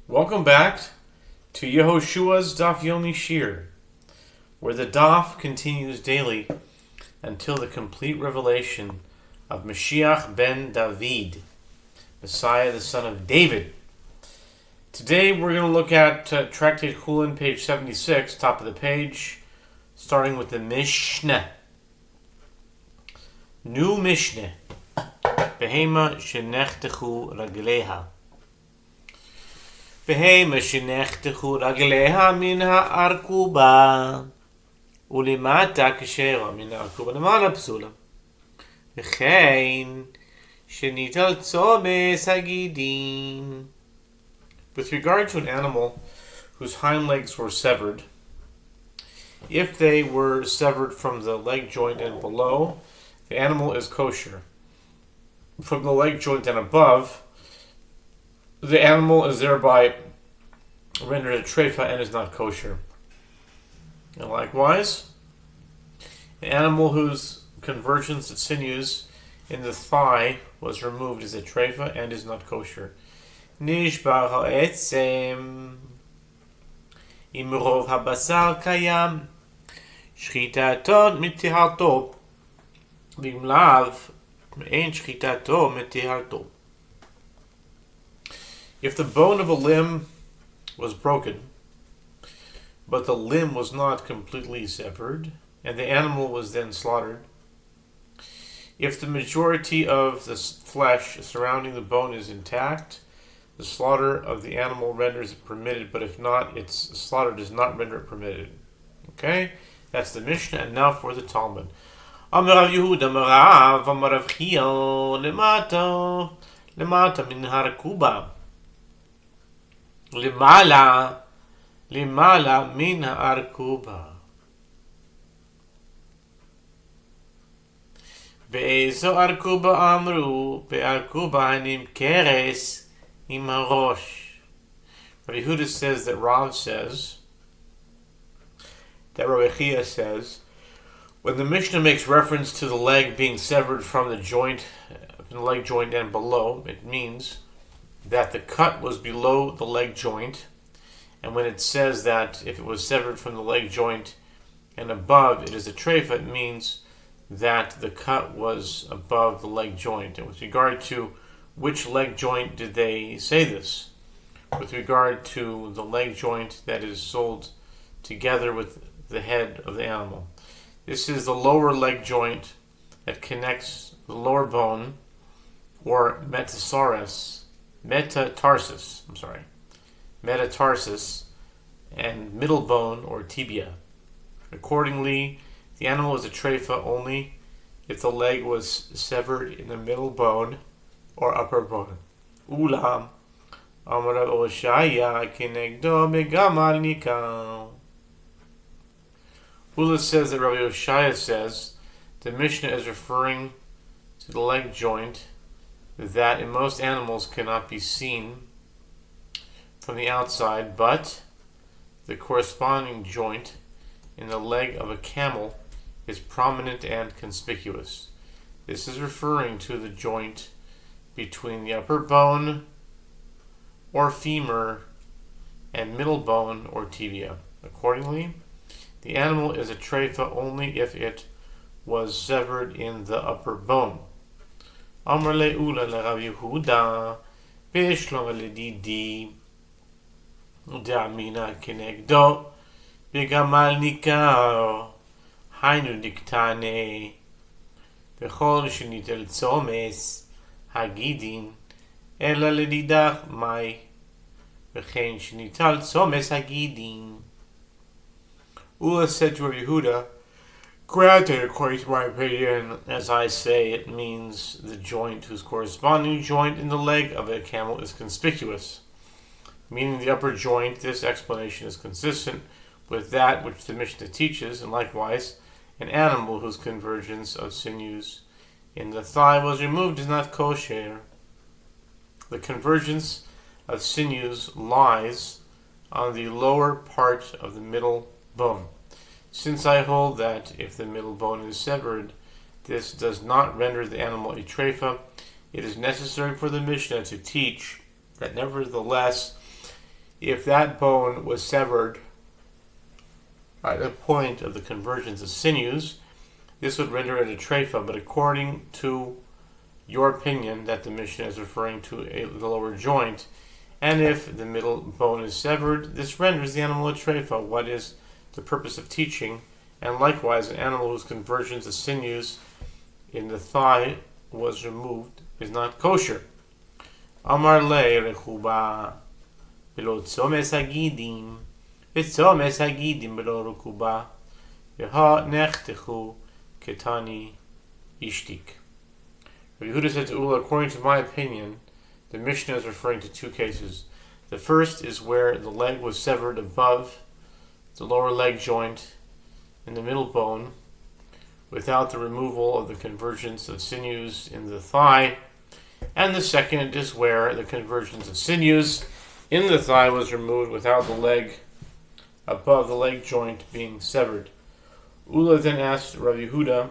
Welcome back to Yehoshua's Daf Yomi Shiur, where the Daf continues daily until the complete revelation of Mashiach ben David, Messiah the son of David. Today we're going to look at Tractate Chullin, page 76, top of the page, starting with the Mishnah. New Mishnah. Behema shenechtechu ragleha. Behema shenechtechu ragleha min ha'arkuba. Ulimata kshera min ha'arkuba lemala psula. V'chein shenital tzomes hagidim. With regard to an animal whose hind legs were severed, if they were severed from the leg joint and below, the animal is kosher. From the leg joint and above, the animal is thereby rendered a treifa and is not kosher. And likewise, an animal whose convergence of sinews in the thigh was removed is a treifa and is not kosher. Nishbar ha'etzem imrov habasar kayam shchitato mitiharto bimlav ein shchitato mitiharto. If the bone of a limb was broken, but the limb was not completely severed, and the animal was then slaughtered, if the majority of the flesh surrounding the bone is intact, the slaughter of the animal renders it permitted, but if not, its slaughter does not render it permitted. Okay? That's the Mishnah, and now for the Talmud. Amar Rav Yehuda, Amar Rav Chia, lemata min harakuba. Limala min ha'arkuba. Be'ezo arkuba amru, be'arkuba hanim keres im harosh. Rav Yehuda says that Rav says, that Rav Chia says, when the Mishnah makes reference to the leg being severed from the joint, from the leg joint and below, it means that the cut was below the leg joint, and when it says that if it was severed from the leg joint and above, it is a treifa, it means that the cut was above the leg joint. And with regard to which leg joint did they say this? With regard to the leg joint that is sold together with the head of the animal. This is the lower leg joint that connects the lower bone, or metatarsus, and middle bone, or tibia. Accordingly, the animal is a treifa only if the leg was severed in the middle bone or upper bone. Ulam, Amar Yehoshua kenegdo begamal nikal. Ula says that Rabbi Yehoshua says the Mishnah is referring to the leg joint that in most animals cannot be seen from the outside, but the corresponding joint in the leg of a camel is prominent and conspicuous. This is referring to the joint between the upper bone or femur and middle bone or tibia. Accordingly, the animal is a treifa only if it was severed in the upper bone. Amar le'ula le'Rav Yehuda be'shlom le'didi u'de'amina kenegdo begamal nikar hainu diktane bechol shenitel tzomes hagidin ela ledidach mai v'chein shenital tzomes hagidin. Ula said to Rav Yehuda, granted, according to my opinion, as I say, it means the joint whose corresponding joint in the leg of a camel is conspicuous, meaning the upper joint. This explanation is consistent with that which the Mishnah teaches, and likewise, an animal whose convergence of sinews in the thigh was removed is not kosher. The convergence of sinews lies on the lower part of the middle bone. Since I hold that if the middle bone is severed, this does not render the animal a treifa, it is necessary for the Mishnah to teach that nevertheless if that bone was severed at the point of the convergence of sinews, this would render it a treifa. But according to your opinion that the Mishnah is referring to the lower joint, and if the middle bone is severed, this renders the animal a treifa. What is the purpose of teaching? And likewise, an animal whose convergence of sinews in the thigh was removed is not kosher. Amar le rechuba below tzomes hagidim, v'tzomes hagidim below rechuba, v'ha nechtechu ketani ishtik. Yehuda said to Ula, according to my opinion, the Mishnah is referring to two cases. The first is where the leg was severed above the lower leg joint in the middle bone without the removal of the convergence of sinews in the thigh. And the second is where the convergence of sinews in the thigh was removed without the leg above the leg joint being severed. Ula then asked Rabbi Yehuda,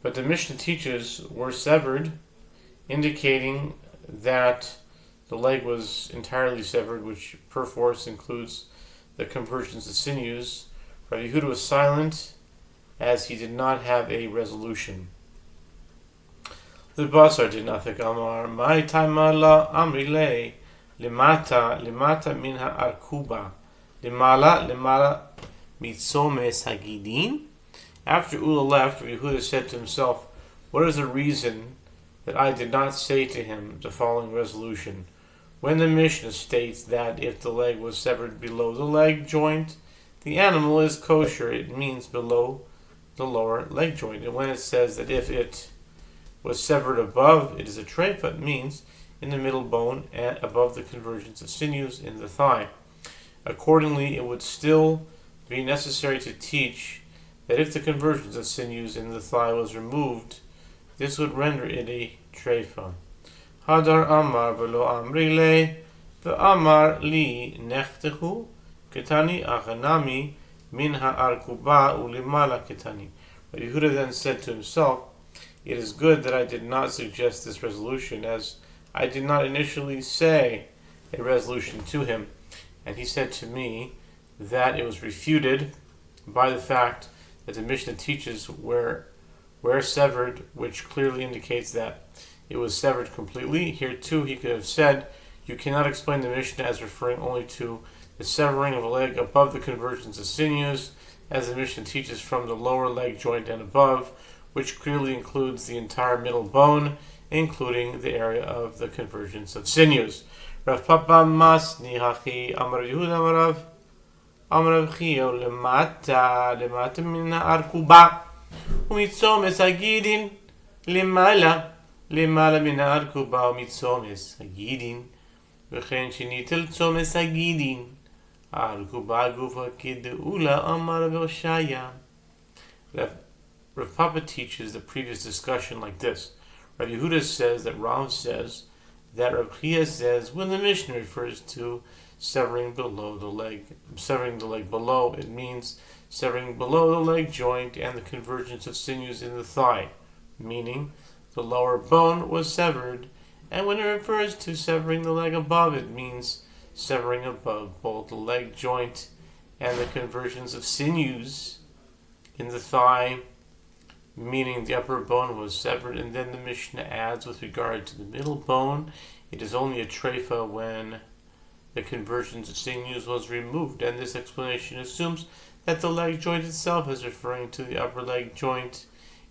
but the Mishnah teaches were severed, indicating that the leg was entirely severed, which perforce includes the convergence of sinews. Rabbi Yehuda was silent, as he did not have a resolution. The Basar did not think Amar, my taimala amrile, limata minha arkuba, limala mitzomes hagidin. After Ula left, Yehuda said to himself, what is the reason that I did not say to him the following resolution? When the Mishnah states that if the leg was severed below the leg joint, the animal is kosher, it means below the lower leg joint. And when it says that if it was severed above, it is a treifa, it means in the middle bone and above the convergence of sinews in the thigh. Accordingly, it would still be necessary to teach that if the convergence of sinews in the thigh was removed, this would render it a treifa. Hadar amar velo amrile, ve'amar li nechtechu ketani achanami min ha'arkuba ulimala ketani. But Yehuda then said to himself, it is good that I did not suggest this resolution, as I did not initially say a resolution to him. And he said to me that it was refuted by the fact that the Mishnah teaches where severed, which clearly indicates that it was severed completely. Here too he could have said, you cannot explain the Mishnah as referring only to the severing of a leg above the convergence of sinews, as the Mishnah teaches from the lower leg joint and above, which clearly includes the entire middle bone, including the area of the convergence of sinews. Rav Papa Masni Hachi Amar Yehuda Amarav Amarav Chio Lemata Mina Arkuba Umitzomes Hagidin Limala Mina Arkuba Umitzomes Hagidin V'chen Shinitel Tzomes Hagidin Arkuba Gufa Kideula Amar Yehoshua. Rav Papa teaches the previous discussion like this. Rav Yehuda says that Rav says that Rav Chia says when the Mishnah refers to severing the leg below, it means severing below the leg joint and the convergence of sinews in the thigh, meaning the lower bone was severed. And when it refers to severing the leg above, it means severing above both the leg joint and the convergence of sinews in the thigh, meaning the upper bone was severed. And then the Mishnah adds with regard to the middle bone, it is only a treifa when the convergence of sinews was removed. And this explanation assumes that the leg joint itself is referring to the upper leg joint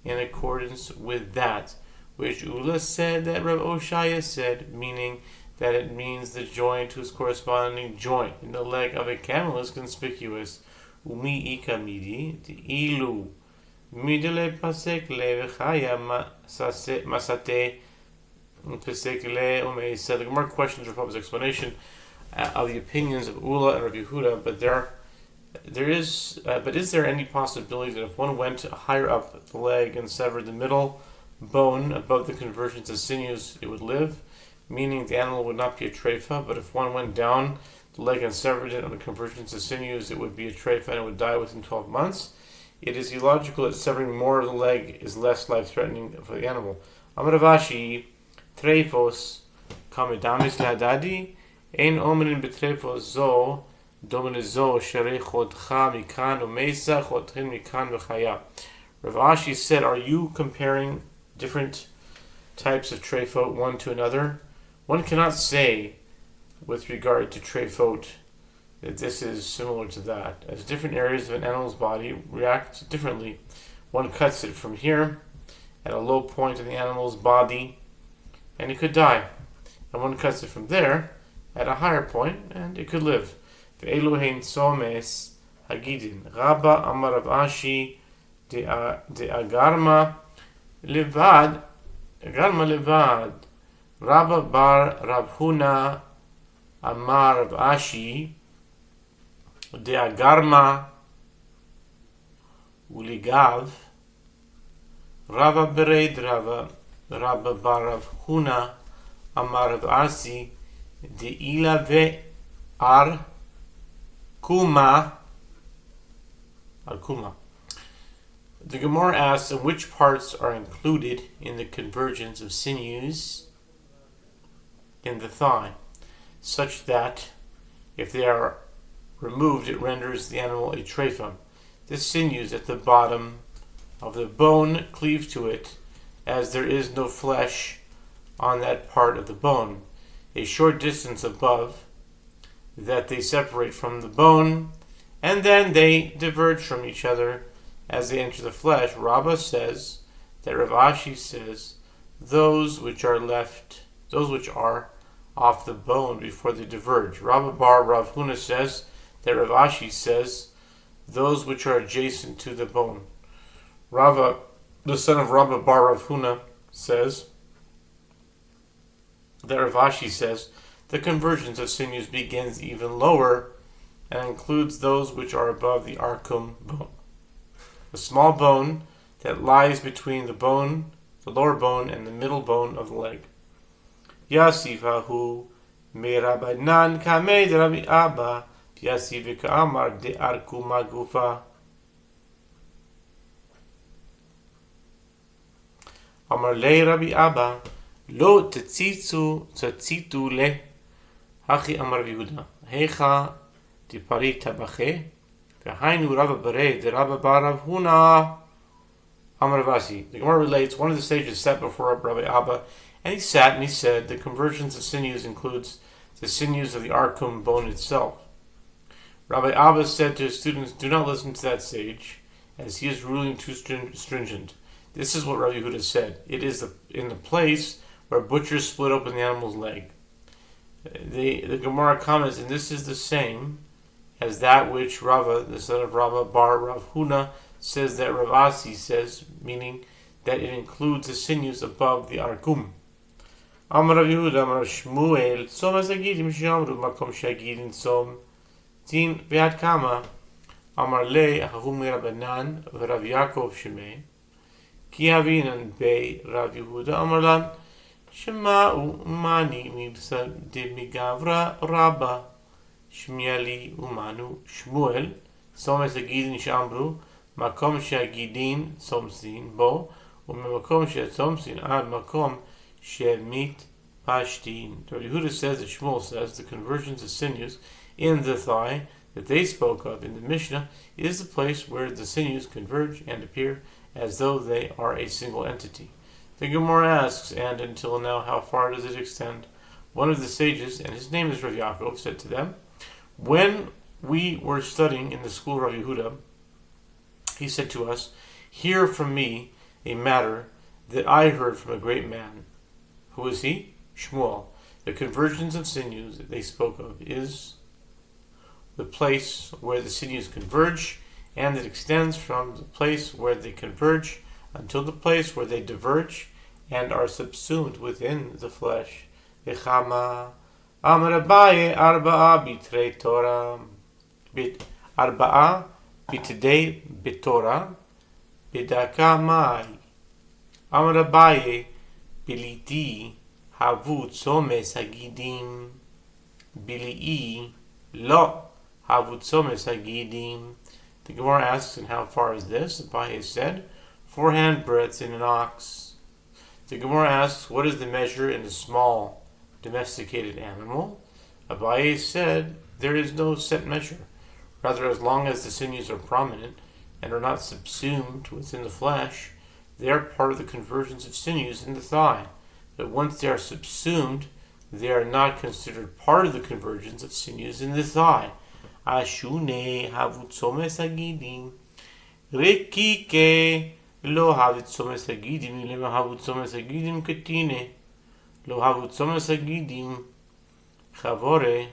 in accordance with that which Ula said that Rav Yehoshua said, meaning that it means the joint whose corresponding joint in the leg of a camel is conspicuous. Umi ika midi ilu midele pasek le v'chaya masate pasek le umeisa. The Gemara questions Rav Papa's explanation of the opinions of Ula and Rav Yehuda, but is there any possibility that if one went higher up the leg and severed the middle bone above the convergence of sinews, it would live? Meaning the animal would not be a treifa, but if one went down the leg and severed it on the convergence of sinews, it would be a treifa and it would die within 12 months. It is illogical that severing more of the leg is less life-threatening for the animal. Amar Ravashi, treifos kamedamis ladadi, Ein omrin betrefo zo, domine zo, shere chodcha mikan umesa, chodchin mikan v'chaya. Rav Ashi said, are you comparing different types of trefot one to another? One cannot say with regard to trefot that this is similar to that, as different areas of an animal's body react differently. One cuts it from here at a low point in the animal's body and it could die, and one cuts it from there at a higher point and it could live. Ve'elu hein tzomes hagidin Rabba amar Rav Ashi de agarma levad Rabba bar Rav Huna amar Rav Ashi de agarma uligav Rabba bered Rabba bar Rav Huna amar Rav Ashi de ila ve ar kuma. The Gemara asks, in which parts are included in the convergence of sinews in the thigh, such that if they are removed, it renders the animal a trefa. This sinews at the bottom of the bone cleave to it, as there is no flesh on that part of the bone. A short distance above that they separate from the bone, and then they diverge from each other as they enter the flesh. Rabbah says that Rav Ashi says those which are off the bone before they diverge. Rabbah bar Rav Huna says that Rav Ashi says those which are adjacent to the bone. Rava, the son of Rabbah bar Rav Huna, says that Rav Ashi says the convergence of sinews begins even lower and includes those which are above the arcum bone, a small bone that lies between the lower bone, and the middle bone of the leg. Yasifahu me Rabbanan kamei de Rabbi Abba, Yasif ka'amar de arkuma gufa. Amar le Rabbi Abba, lo tzitu le, hachi amar Yehuda, hecha di pari tabache, v'hainu Rabba bere de Rabba bar Rav Huna amar Vasi. The Gemara relates, one of the sages sat before Rabbi Abba, and he sat and he said, the convergence of sinews includes the sinews of the arcum bone itself. Rabbi Abba said to his students, do not listen to that sage, as he is ruling too stringent. This is what Rabbi Yehuda said. It is in the place where butchers split open the animal's leg. The Gemara comments, and this is the same as that which Rava, the son of Rava bar Rav Huna, says that Rav Asi says, meaning that it includes the sinews above the arkum. Amar Rav Yehuda, Amar Shmuel, Tzom hazagidim shamru makom shagidin tzom tin ve'ad kama. Amar le hahum Rabbanan v'Rav Yaakov shemei ki havinan bei Rav Yehuda Amar lan shema'u mani mibsa de migavra rabba shmiali umanu Shmuel tzom hazagidin shamru makom shagidin tzomsin bo u'memakom she'tzomsin ad makom she'mit pashtin. Rabbi Yehuda says that Shmuel says the convergence of sinews in the thigh that they spoke of in the Mishnah is the place where the sinews converge and appear as though they are a single entity. The Gemara asks, and until now, how far does it extend? One of the sages, and his name is Rav Yaakov, said to them, when we were studying in the school of Rav Yehuda, he said to us, hear from me a matter that I heard from a great man. Who is he? Shmuel. The convergence of sinews that they spoke of is the place where the sinews converge, and it extends from the place where they converge until the place where they diverge and are subsumed within the flesh. Echama Amar Abaye Arba'a Bitrei Torah Arba'a Bitdei Bitorah Bidaka Mai Amar Abaye Biliti Havu Tzomes Hagidim Bilii Lo Havu Tzomes Hagidim. The Gemara asks, and how far is this? Abaye said, 4 handbreadths in an ox. The Gemara asks, what is the measure in a small domesticated animal? Abaye said, there is no set measure. Rather, as long as the sinews are prominent and are not subsumed within the flesh, they are part of the conversions of sinews in the thigh. But once they are subsumed, they are not considered part of the conversions of sinews in the thigh. Ashune havutzomes hagidim. Rekike lo havutzomes hagidim. Lema havutzomes hagidim ketine. Lo havutzomes hagidim. Chavore.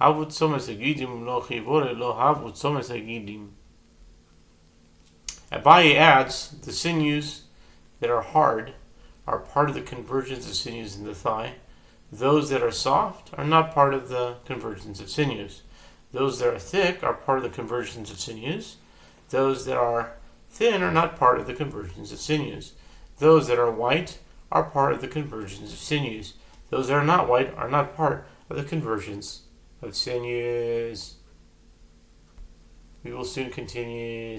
Havutzomes hagidim lo chivore lo havutzomes hagidim. Abaye adds, the sinews that are hard are part of the conversions of sinews in the thigh. Those that are soft are not part of the conversions of sinews. Those that are thick are part of the conversions of sinews. Those that are thin are not part of the conversions of sinews. Those that are white are part of the conversions of sinews. Those that are not white are not part of the conversions of sinews. We will soon continue.